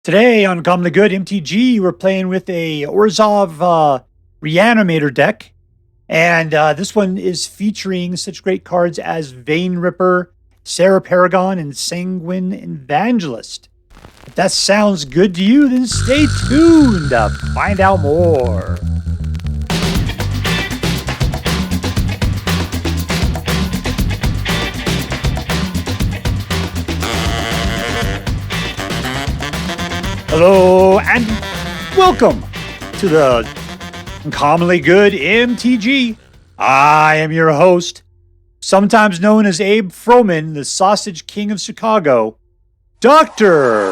Today on Commonly Good MTG, we're playing with a Orzhov Reanimator deck. And this one is featuring such great cards as Vein Ripper, Serra Paragon, and Sanguine Evangelist. If that sounds good to you, then stay tuned to find out more. Hello and welcome to the Commonly Good MTG. I am your host, sometimes known as Abe Froman, the Sausage King of Chicago, Dr.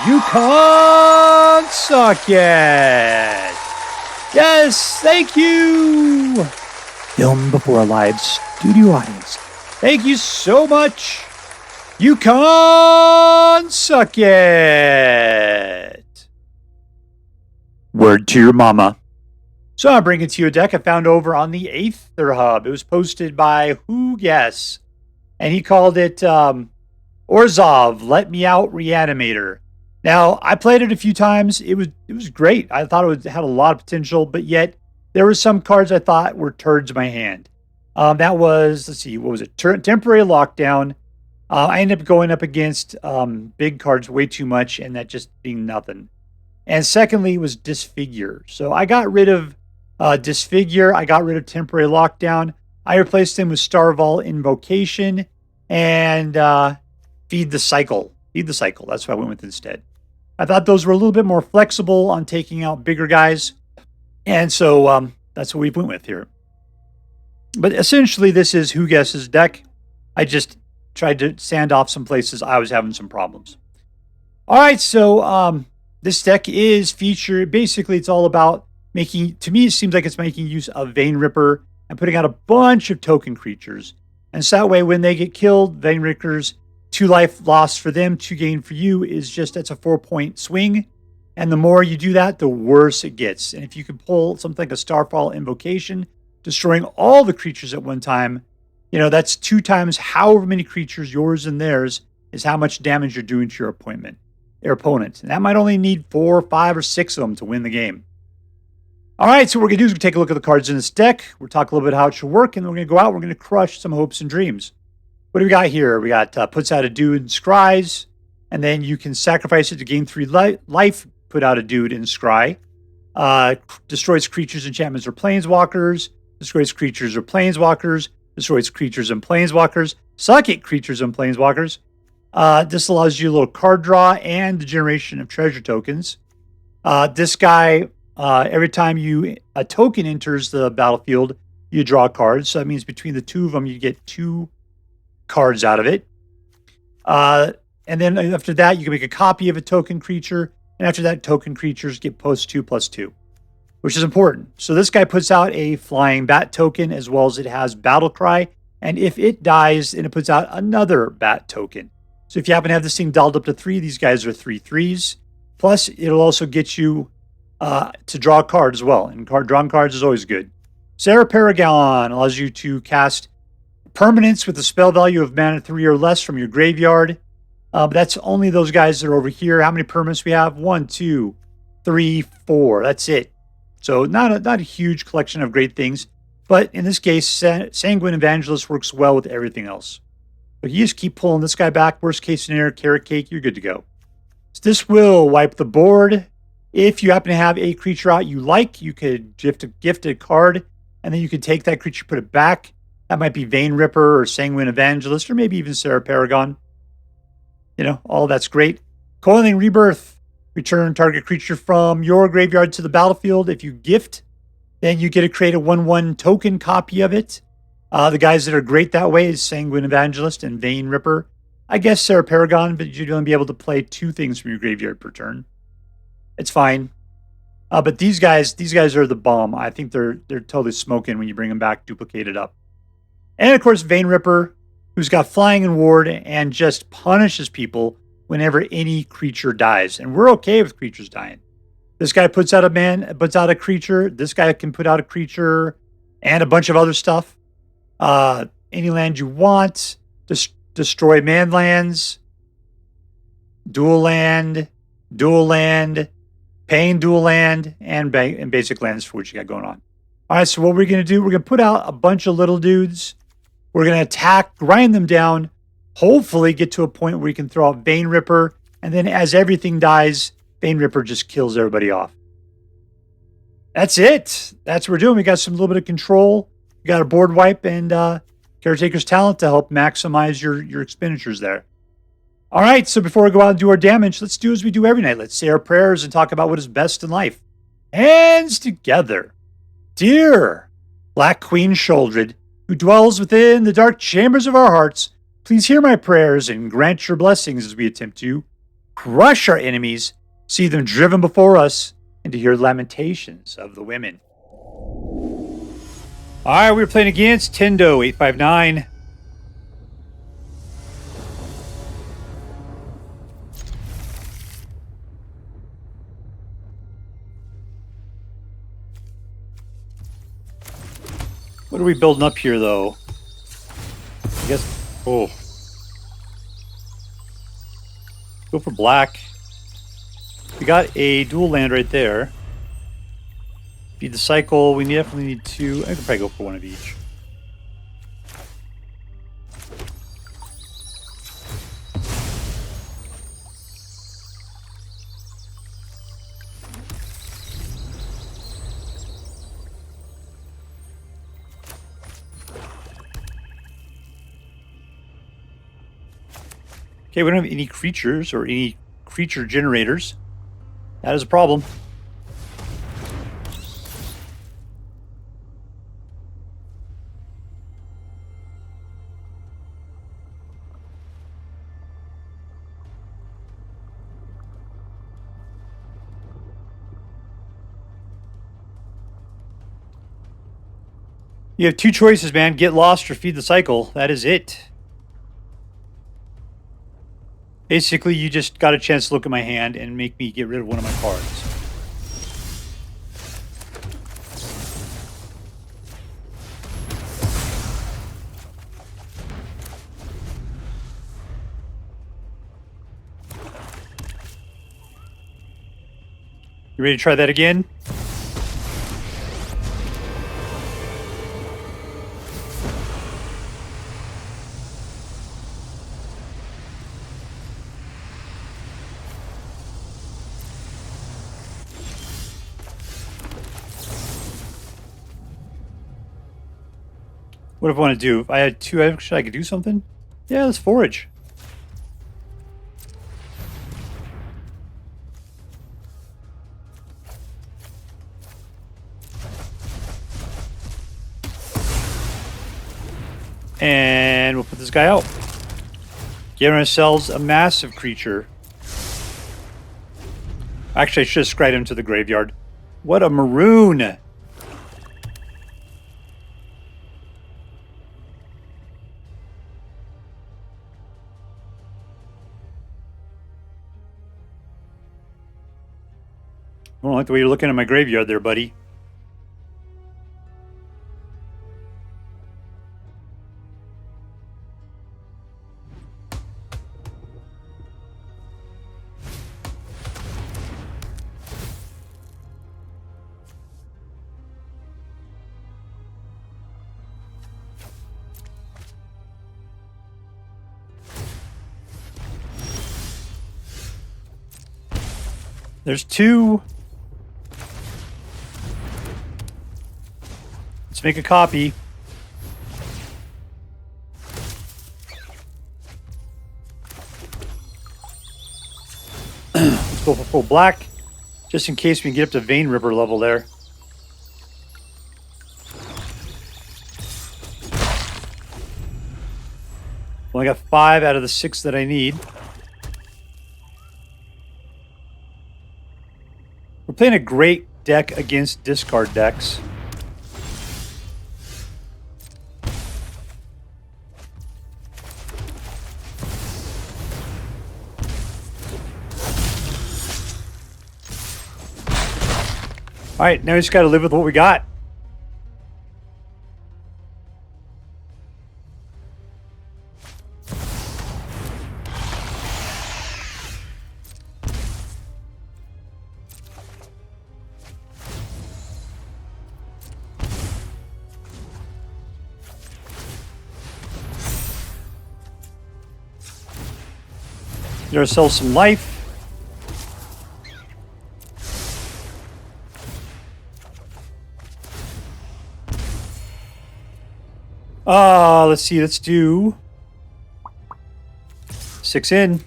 Yukon SuckIt. Yes, thank you. Film before a live studio audience. Thank you so much. Yukon SuckIt. Word to your mama. So I'm bringing to you a deck I found over on the Aether Hub. It was posted by whoguess, and he called it Orzhov Let Me Out Reanimator. Now, I played it a few times. It was great. I thought it had a lot of potential, but yet there were some cards I thought were turds in my hand. That was, let's see, what was it? Temporary Lockdown. I ended up going up against big cards way too much, and that just being nothing. And secondly was Disfigure. So I got rid of Disfigure. I got rid of Temporary Lockdown. I replaced them with Starfall Invocation and Feed the Cycle. Feed the Cycle. That's what I went with instead. I thought those were a little bit more flexible on taking out bigger guys. And so that's what we went with here. But essentially, this is whoguess's deck. I just tried to sand off some places I was having some problems. All right, so this deck is featured. Basically, it's all about making, to me, it seems like it's making use of Vein Ripper and putting out a bunch of token creatures. And so that way, when they get killed, Vein Ripper's 2 life lost for them, 2 gain for you is just, that's a 4-point swing. And the more you do that, the worse it gets. And if you can pull something like a Starfall Invocation, destroying all the creatures at one time, you know, that's 2 times however many creatures, yours and theirs, is how much damage you're doing to your opponent. And that might only need 4, 5, or 6 of them to win the game. All right, so what we're going to do is we're going to take a look at the cards in this deck. We'll talk a little bit how it should work, and then we're going to go out. We're going to crush some hopes and dreams. What do we got here? We got puts out a dude in Scries, and then you can sacrifice it to gain 3 life, put out a dude in Scry. Destroys creatures, enchantments, or planeswalkers. Destroys creatures or planeswalkers. Destroys creatures and planeswalkers. SuckIt creatures and planeswalkers. This allows you a little card draw and the generation of treasure tokens. This guy, every time a token enters the battlefield, you draw cards. So that means between the 2 of them, you get 2 cards out of it. And then after that, you can make a copy of a token creature. And after that, token creatures get +2/+2. Which is important. So this guy puts out a flying bat token as well as it has battle cry. And if it dies, then it puts out another bat token. So if you happen to have this thing dialed up to 3, these guys are 3/3s. Plus, it'll also get you to draw a card as well. And drawing cards is always good. Serra Paragon allows you to cast permanents with a spell value of mana 3 or less from your graveyard. But that's only those guys that are over here. How many permanents we have? 1, 2, 3, 4. That's it. So not a huge collection of great things, but in this case, Sanguine Evangelist works well with everything else. But you just keep pulling this guy back. Worst case scenario, Caretaker, you're good to go. So this will wipe the board. If you happen to have a creature out you like, you could gift a card, and then you could take that creature, put it back. That might be Vein Ripper or Sanguine Evangelist, or maybe even Serra Paragon. You know, all that's great. Coiling Rebirth. Return target creature from your graveyard to the battlefield. If you gift, then you get to create a 1/1 token copy of it. The guys that are great that way is Sanguine Evangelist and Vein Ripper. I guess Serra Paragon, but you're going to be able to play 2 things from your graveyard per turn. It's fine. But these guys are the bomb. I think they're totally smoking when you bring them back, duplicated up. And of course, Vein Ripper, who's got flying and ward and just punishes people whenever any creature dies. And we're okay with creatures dying. This guy puts out a creature. This guy can put out a creature and a bunch of other stuff. Any land you want. Destroy man lands. Dual land. dual land, paying dual land, and basic lands for what you got going on. All right, so what we're going to do, we're going to put out a bunch of little dudes. We're going to attack, grind them down, hopefully get to a point where we can throw out Vein Ripper, and then as everything dies, Vein Ripper just kills everybody off. That's it. That's what we're doing. We got some little bit of control. We got a board wipe and Caretaker's Talent to help maximize your expenditures there. All right, so before we go out and do our damage, let's do as we do every night. Let's say our prayers and talk about what is best in life. Hands together. Dear Black Queen Shouldered, who dwells within the dark chambers of our hearts, please hear my prayers and grant your blessings as we attempt to crush our enemies, see them driven before us, and to hear lamentations of the women. All right, we're playing against Tendo 859. What are we building up here, though? I guess. Oh. Go for black. We got a dual land right there. Feed the cycle. We definitely need two. I could probably go for one of each. Okay, we don't have any creatures or any creature generators. That is a problem. You have two choices, man. Get lost or feed the cycle. That is it. Basically, you just got a chance to look at my hand and make me get rid of one of my cards. You ready to try that again? What if I want to do? If I had two extra, I could do something? Yeah, let's forage. And we'll put this guy out. Giving ourselves a massive creature. Actually, I should have scryed him to the graveyard. What a maroon! I don't like the way you're looking at my graveyard there, buddy. There's two. Let's make a copy. Let's go for full black, just in case we can get up to Vein Ripper level there. Only got 5 out of the 6 that I need. We're playing a great deck against discard decks. All right, now we just got to live with what we got. Get ourselves some life. Let's see. Let's do 6 in.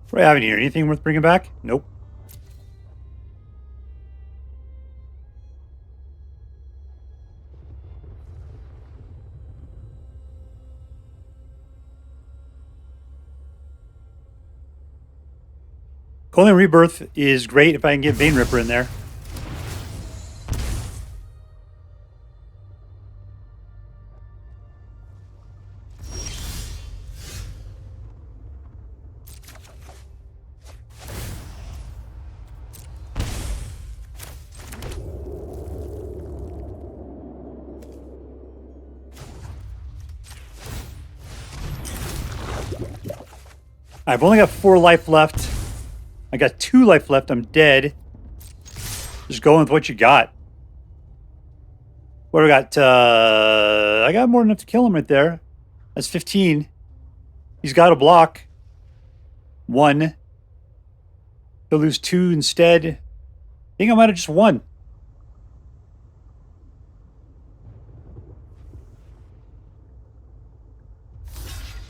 What do I have in here? Anything worth bringing back? Nope. Coiling Rebirth is great if I can get Vein Ripper in there. I've only got 4 life left. I got 2 life left. I'm dead. Just going with what you got. What do I got? I got more than enough to kill him right there. That's 15. He's got a block. 1. He'll lose 2 instead. I think I might have just won.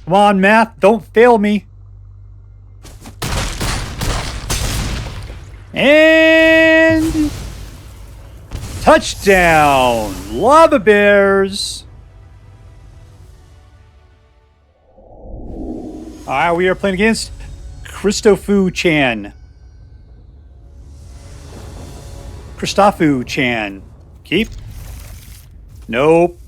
Come on, math. Don't fail me. And touchdown, Lava Bears. All right, we are playing against christofu-chan. Christofu-chan. Keep. Nope.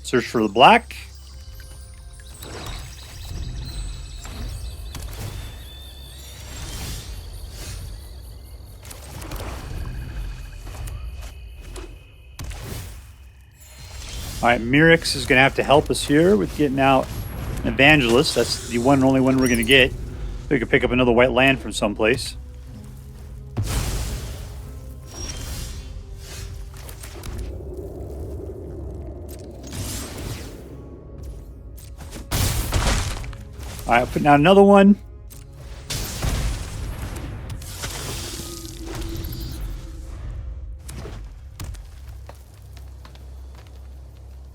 Search for the black. All right, Mirrex is going to have to help us here with getting out an Evangelist. That's the one and only one we're going to get. We could pick up another white land from someplace. All right, putting out another one.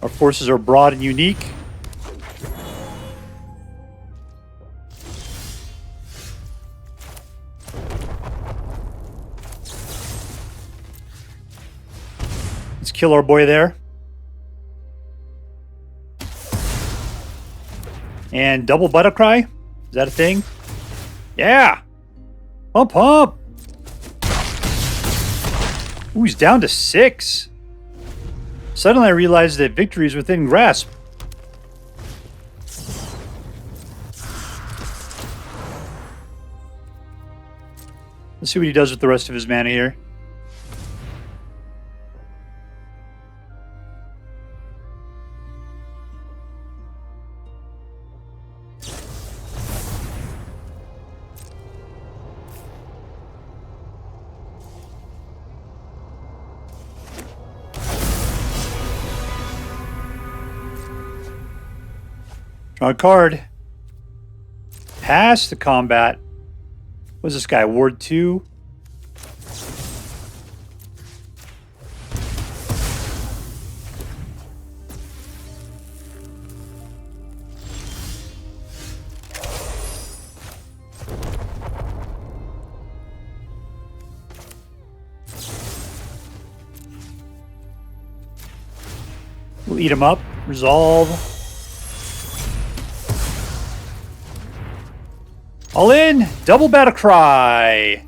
Our forces are broad and unique. Let's kill our boy there. And double Buttercry? Is that a thing? Yeah! Pump, pump! Ooh, he's down to 6. Suddenly I realized that victory is within grasp. Let's see what he does with the rest of his mana here. Draw a card. Pass the combat. What's this guy? Ward 2. We'll eat him up. Resolve. All in! Double Battle Cry!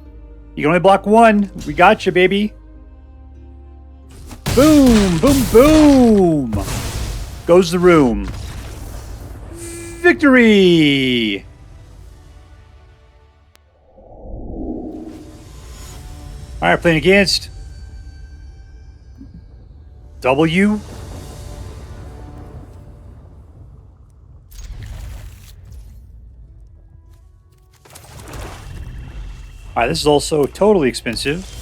You can only block 1. We got you, baby. Boom! Boom! Boom! Goes the room. victory! Alright, playing against W. Alright, this is also totally expensive.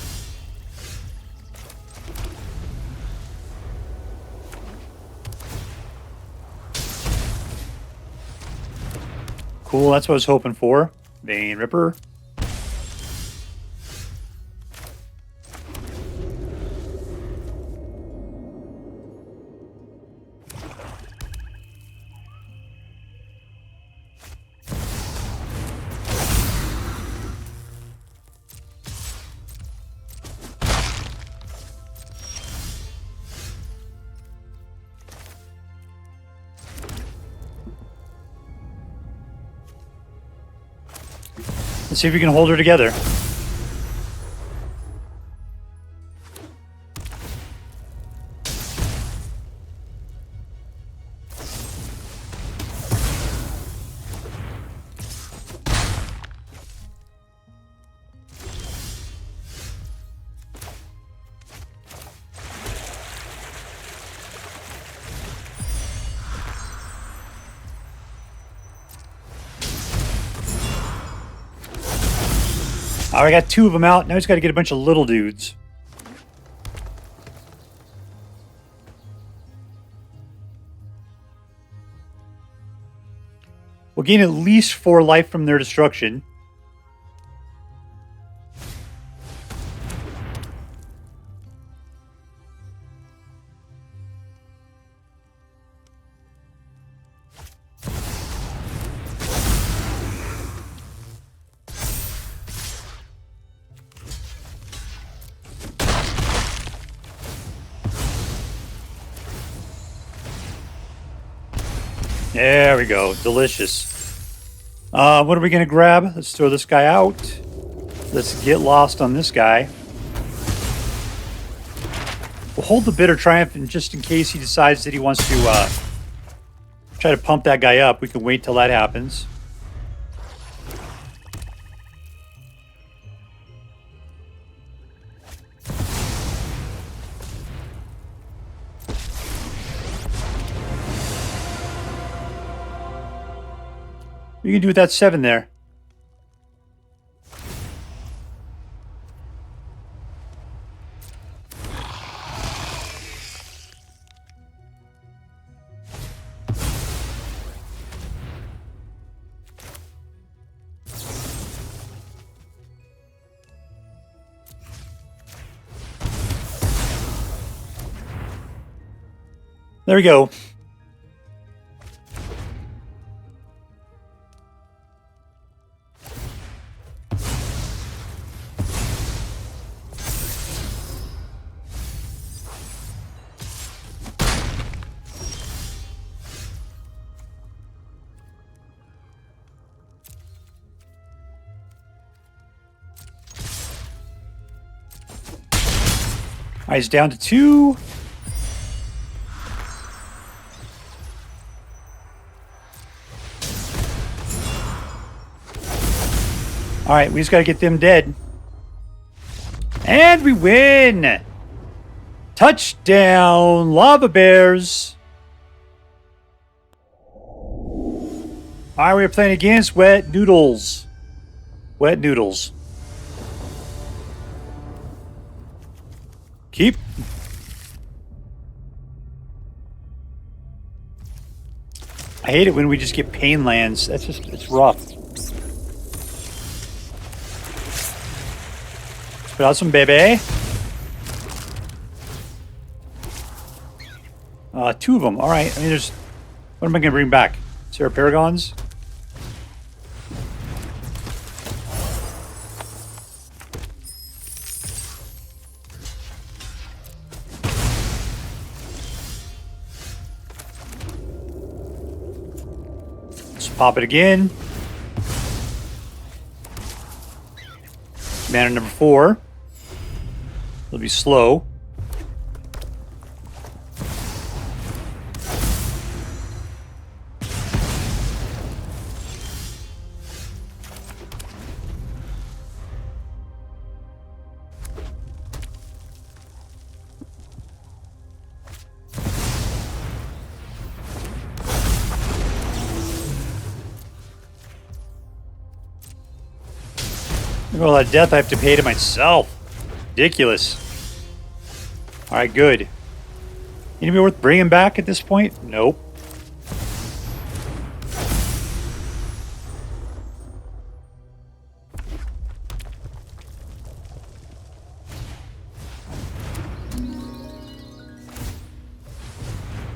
Cool, that's what I was hoping for. Vein Ripper. Let's see if we can hold her together. Oh, I got 2 of them out. Now he's got to get a bunch of little dudes. We'll gain at least 4 life from their destruction. There we go. Delicious. What are we going to grab? Let's throw this guy out. Let's get lost on this guy. We'll hold the Bitter Triumph and just in case he decides that he wants to try to pump that guy up. We can wait till that happens. What are you going to do with that 7 there? There we go. Alright, he's down to 2. Alright, we just gotta get them dead. And we win! Touchdown, Lava Bears! Alright, we're playing against WetNoodles. WetNoodles. Keep. I hate it when we just get pain lands. That's just, it's rough. Put out some baby. 2 of them. All right. I mean, there's. What am I going to bring back? Serra Paragons? Let's pop it again. Mana number 4. It'll be slow. Look at all that death I have to pay to myself. Ridiculous. Alright, good. Anybody worth bringing back at this point? Nope.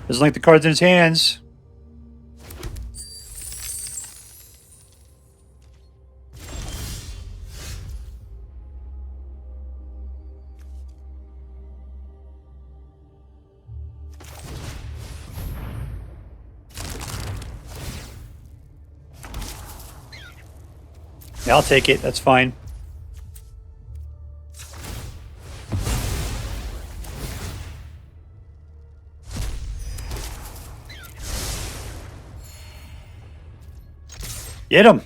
Doesn't like the cards in his hands. Yeah, I'll take it. That's fine. Get him.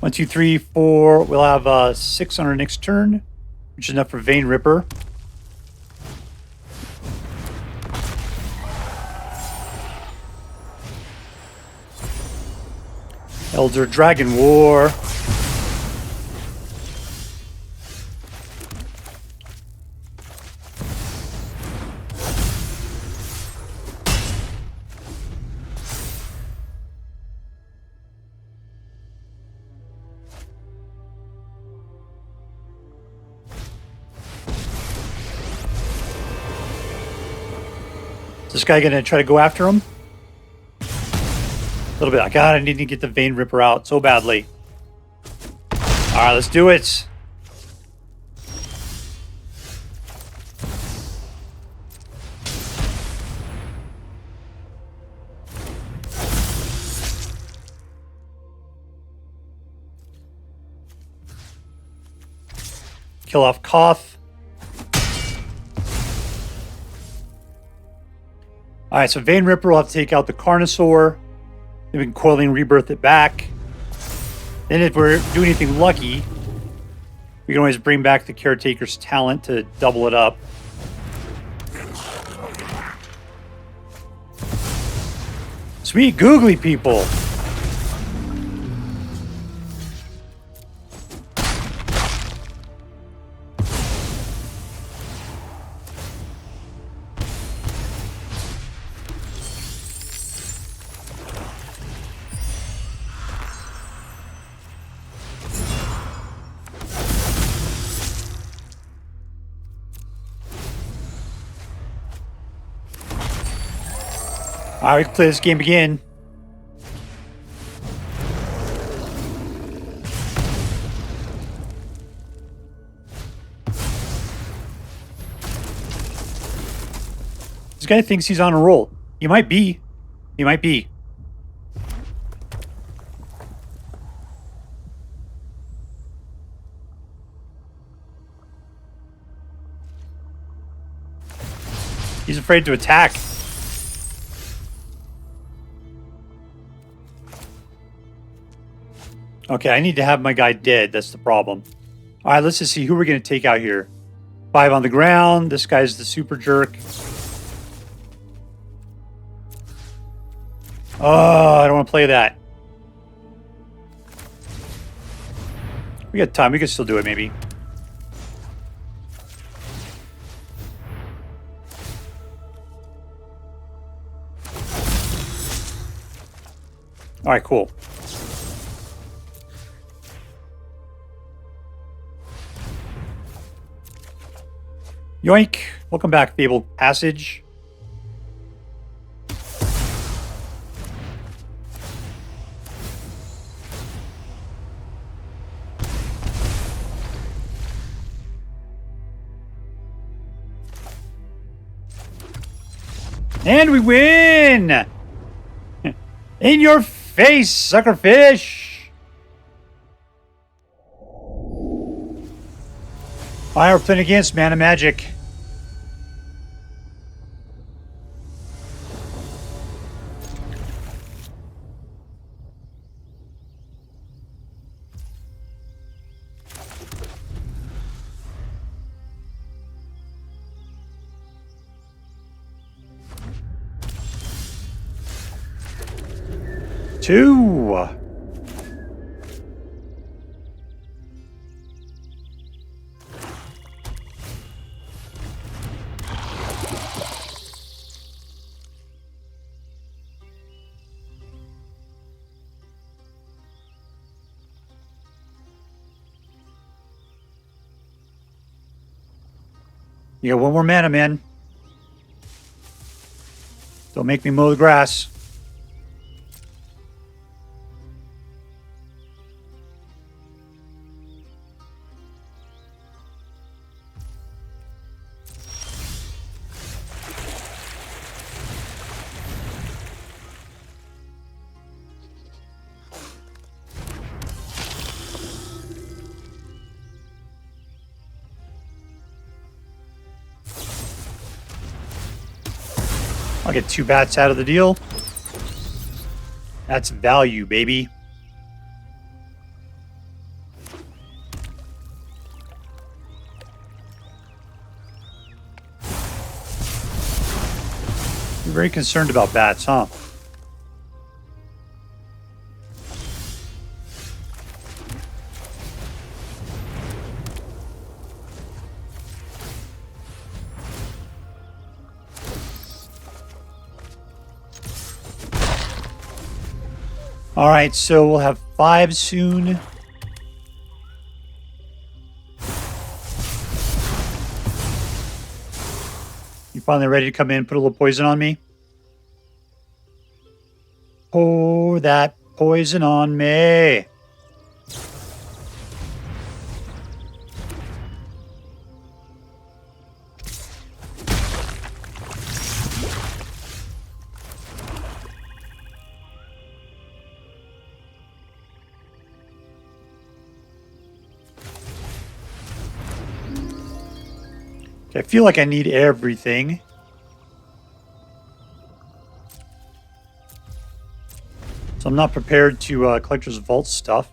1, 2, 3, 4. We'll have 6 on our next turn, which is enough for Vein Ripper. Elder Dragon War. Is this guy gonna try to go after him? A little bit. God, I need to get the Vein Ripper out so badly. Alright, let's do it. Kill off Koth. Alright, so Vein Ripper will have to take out the Carnosaur. Then we can Coiling Rebirth it back. Then if we're doing anything lucky, we can always bring back the Caretaker's talent to double it up. Sweet googly people! Alright, we can play this game again. This guy thinks he's on a roll. He might be. He might be. He's afraid to attack. Okay, I need to have my guy dead. That's the problem. All right, let's just see who we're going to take out here. 5 on the ground. This guy's the super jerk. Oh, I don't want to play that. We got time. We can still do it, maybe. All right, cool. Yoink. Welcome back, Fabled Passage. And we win! In your face, suckerfish! Alright, we're playing against Mana Magic. Two. You got one more mana, man. Don't make me mow the grass. I'll get 2 bats out of the deal. That's value, baby. You're very concerned about bats, huh? All right, so we'll have 5 soon. You finally ready to come in and put a little poison on me? Pour that poison on me. I feel like I need everything. So I'm not prepared to Collector's Vault stuff.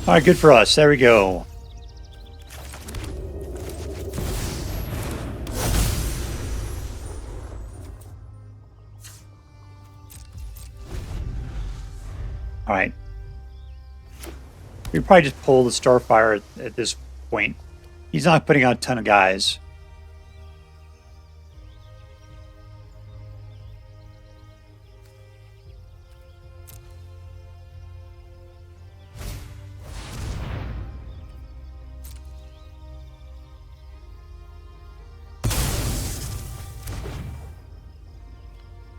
All right, good for us. There we go. All right. We probably just pull the Starfire at this point. He's not putting out a ton of guys.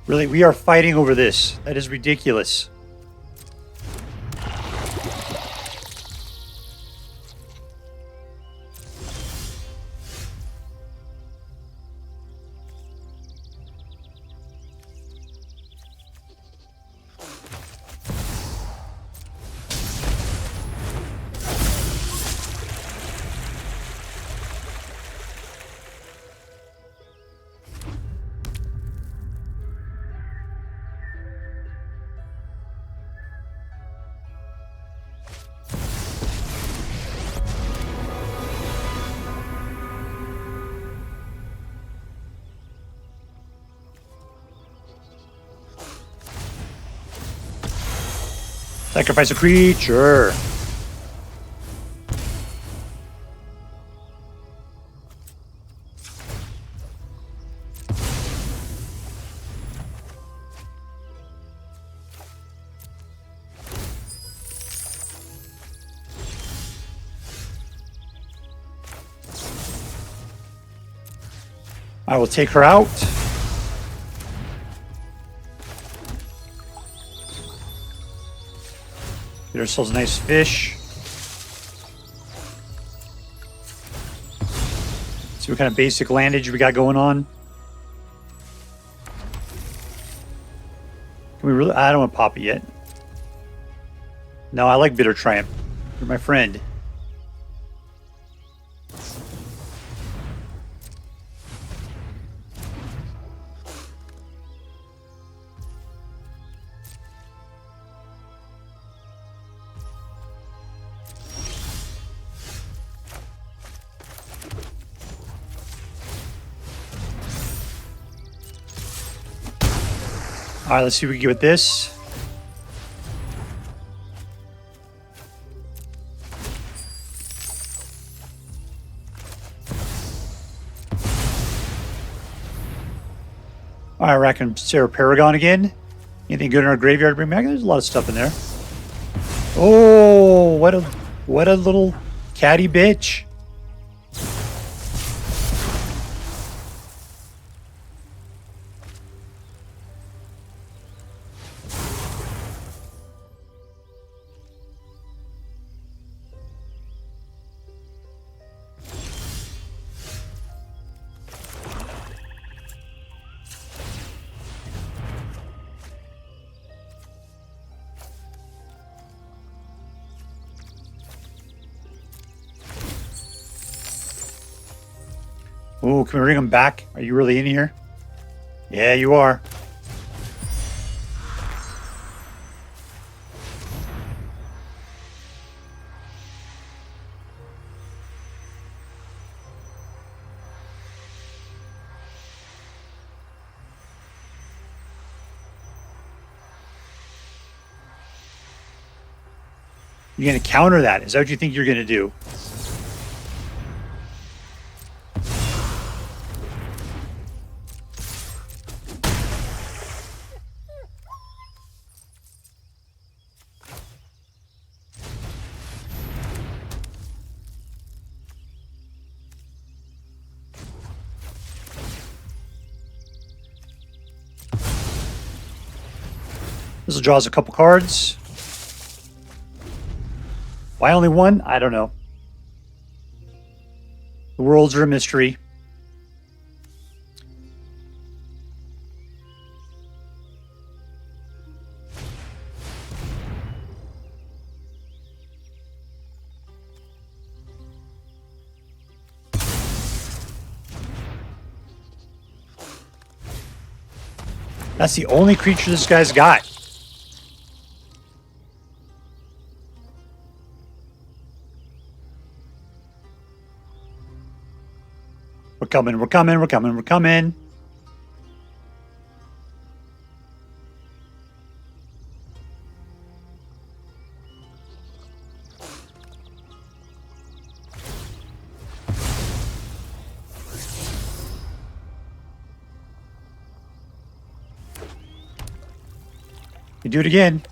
Really, we are fighting over this. That is ridiculous. Sacrifice a creature. I will take her out. Get ourselves a nice fish. See what kind of basic landage we got going on. Can we really? I don't want to pop it yet. No, I like Bitter Triumph. You're my friend. All right, let's see what we can get with this. All right, racking Serra Paragon again. Anything good in our graveyard to bring back? There's a lot of stuff in there. Oh, what a little catty bitch. Oh, can we bring him back? Are you really in here? Yeah, you are. You're going to counter that? Is that what you think you're going to do? This will draw us a couple cards. Why only one? I don't know. The worlds are a mystery. That's the only creature this guy's got. We're coming, we're coming, we're coming, we're coming. You do it again.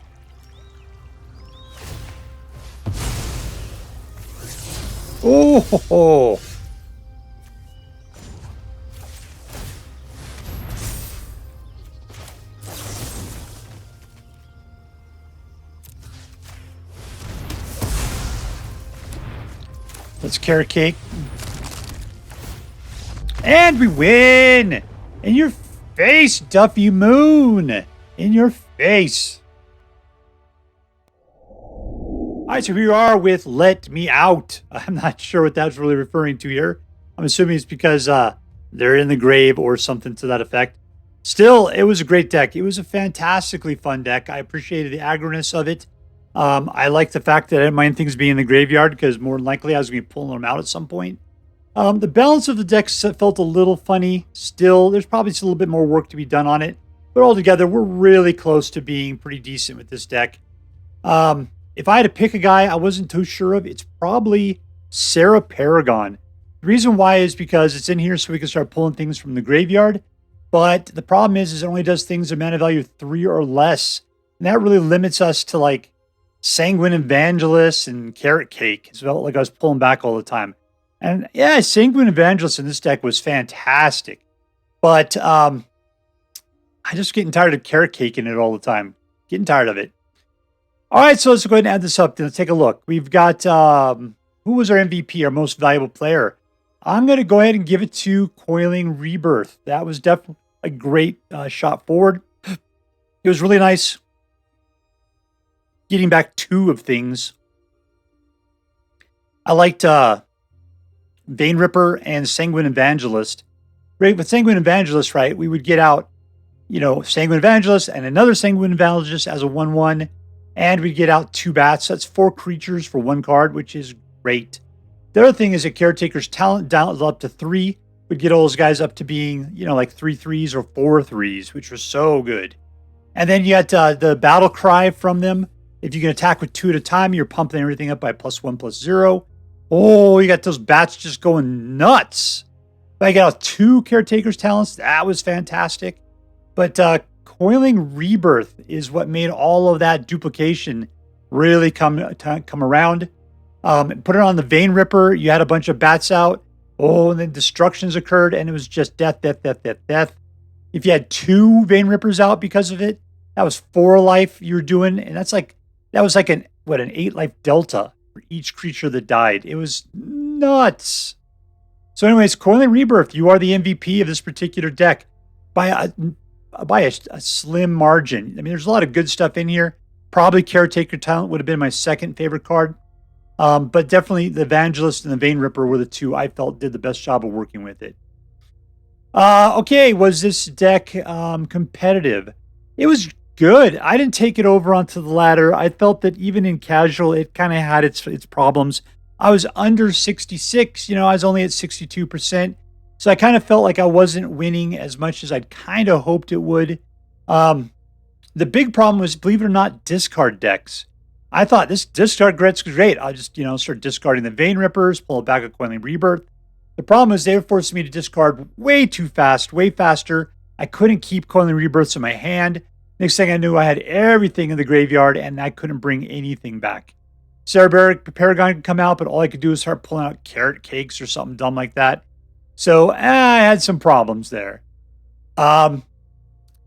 Oh, ho, ho. Let's carrot cake. And we win! In your face, Duffy Moon! In your face. Alright, so here we are with Let Me Out. I'm not sure what that's really referring to here. I'm assuming it's because they're in the grave or something to that effect. Still, it was a great deck. It was a fantastically fun deck. I appreciated the aggroness of it. I like the fact that I didn't mind things being in the graveyard because more than likely I was going to be pulling them out at some point. The balance of the deck felt a little funny. Still, there's probably still a little bit more work to be done on it. But altogether, we're really close to being pretty decent with this deck. If I had to pick a guy I wasn't too sure of, it's probably Serra Paragon. The reason why is because it's in here so we can start pulling things from the graveyard. But the problem is it only does things of mana value 3 or less. And that really limits us to like Sanguine Evangelist and Carrot Cake. It felt like I was pulling back all the time. And yeah, Sanguine Evangelist in this deck was fantastic. But I'm just getting tired of Carrot Cake in it all the time. Getting tired of it. All right, so let's go ahead and add this up. Let's take a look. We've got, who was our MVP, our most valuable player? I'm going to go ahead and give it to Coiling Rebirth. That was definitely a great shot forward. It was really nice getting back 2 of things. I liked Vein Ripper and Sanguine Evangelist. Right, with Sanguine Evangelist, right, we would get out, you know, Sanguine Evangelist and another Sanguine Evangelist as a 1/1, and we'd get out 2 bats. That's 4 creatures for 1 card, which is great. The other thing is that Caretaker's talent down up to 3 would get all those guys up to being, you know, like 3 3s or 4 3s, which was so good. And then you got the Battle Cry from them. If you can attack with 2 at a time, you're pumping everything up by +1/+0. Oh, you got those bats just going nuts. I got 2 Caretaker's talents. That was fantastic. But Coiling Rebirth is what made all of that duplication really come around. Put it on the Vein Ripper. You had a bunch of bats out. Oh, and then destructions occurred, and it was just death, death, death, death, death. If you had 2 Vein Rippers out because of it, that was 4 life you were doing, and that was like an 8 life delta for each creature that died. It was nuts. So, anyways, Coiling Rebirth, you are the MVP of this particular deck by a slim margin. I mean, there's a lot of good stuff in here. Probably Caretaker Talent would have been my second favorite card. But definitely the Evangelist and the Vein Ripper were the 2 I felt did the best job of working with it. Okay, was this deck competitive? It was good. I didn't take it over onto the ladder. I felt that even in casual, it kind of had its problems. I was under 66. I was only at 62%. So I kind of felt like I wasn't winning as much as I'd kind of hoped it would. The big problem was, believe it or not, discard decks. I thought this discard deck's great. I'll just, start discarding the Vein Rippers, pull it back a Coiling Rebirth. The problem is they were forcing me to discard way too fast, way faster. I couldn't keep Coiling Rebirths in my hand. Next thing I knew, I had everything in the graveyard, and I couldn't bring anything back. Serra Paragon could come out, but all I could do was start pulling out carrot cakes or something dumb like that. So I had some problems there.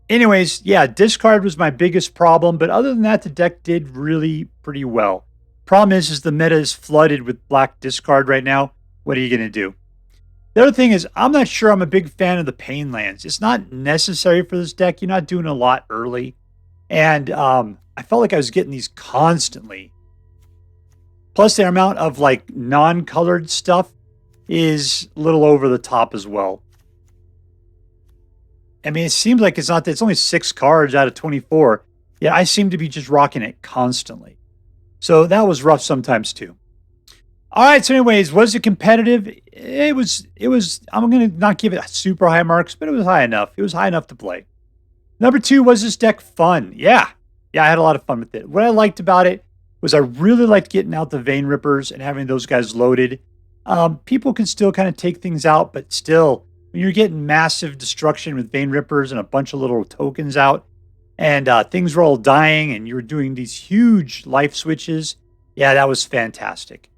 Anyways, yeah, discard was my biggest problem, but other than that, the deck did really pretty well. Problem is the meta is flooded with black discard right now. What are you going to do? The other thing is, I'm not sure I'm a big fan of the Pain Lands. It's not necessary for this deck. You're not doing a lot early. And I felt like I was getting these constantly. Plus, the amount of like non-colored stuff is a little over the top as well. I mean, it seems like it's only 6 cards out of 24. Yeah, I seem to be just rocking it constantly. So that was rough sometimes too. All right, so anyways, was it competitive? It was, I'm going to not give it super high marks, but it was high enough. It was high enough to play. Number 2, was this deck fun? Yeah, I had a lot of fun with it. What I liked about it was I really liked getting out the Vein Rippers and having those guys loaded. People can still kind of take things out, but still, when you're getting massive destruction with Vein Rippers and a bunch of little tokens out, and things were all dying, and you were doing these huge life switches, yeah, that was fantastic.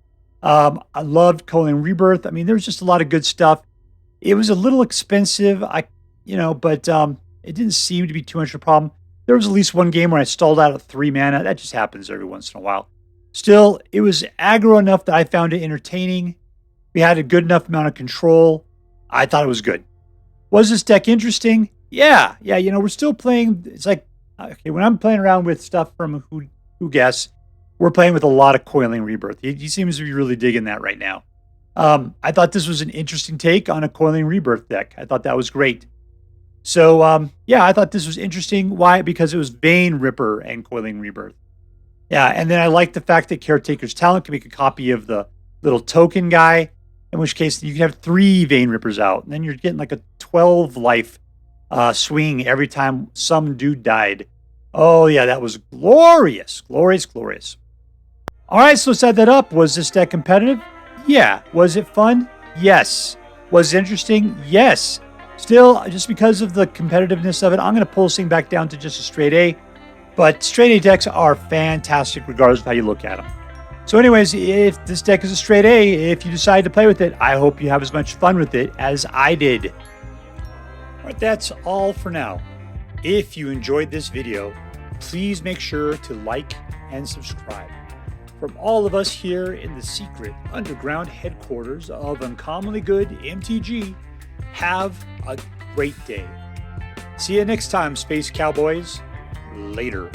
I loved Coiling Rebirth. I mean, there was just a lot of good stuff. It was a little expensive, but it didn't seem to be too much of a problem. There was at least one game where I stalled out at 3 mana. That just happens every once in a while. Still, it was aggro enough that I found it entertaining. We had a good enough amount of control. I thought it was good. Was this deck interesting? Yeah. We're still playing. It's like, okay, when I'm playing around with stuff from whoguess, we're playing with a lot of Coiling Rebirth. He seems to be really digging that right now. I thought this was an interesting take on a Coiling Rebirth deck. I thought that was great. So, I thought this was interesting. Why? Because it was Vein Ripper and Coiling Rebirth. Yeah, and then I like the fact that Caretaker's Talent can make a copy of the little token guy, in which case you can have 3 Vein Rippers out, and then you're getting like a 12 life swing every time some dude died. Oh, yeah, that was glorious. Glorious. All right, so let's add that up. Was this deck competitive? Yeah. Was it fun? Yes. Was it interesting? Yes. Still, just because of the competitiveness of it, I'm going to pull this thing back down to just a straight A. But straight A decks are fantastic regardless of how you look at them. So anyways, if this deck is a straight A, if you decide to play with it, I hope you have as much fun with it as I did. All right, that's all for now. If you enjoyed this video, please make sure to like and subscribe. From all of us here in the secret underground headquarters of Uncommonly Good MTG, have a great day. See you next time, Space Cowboys. Later.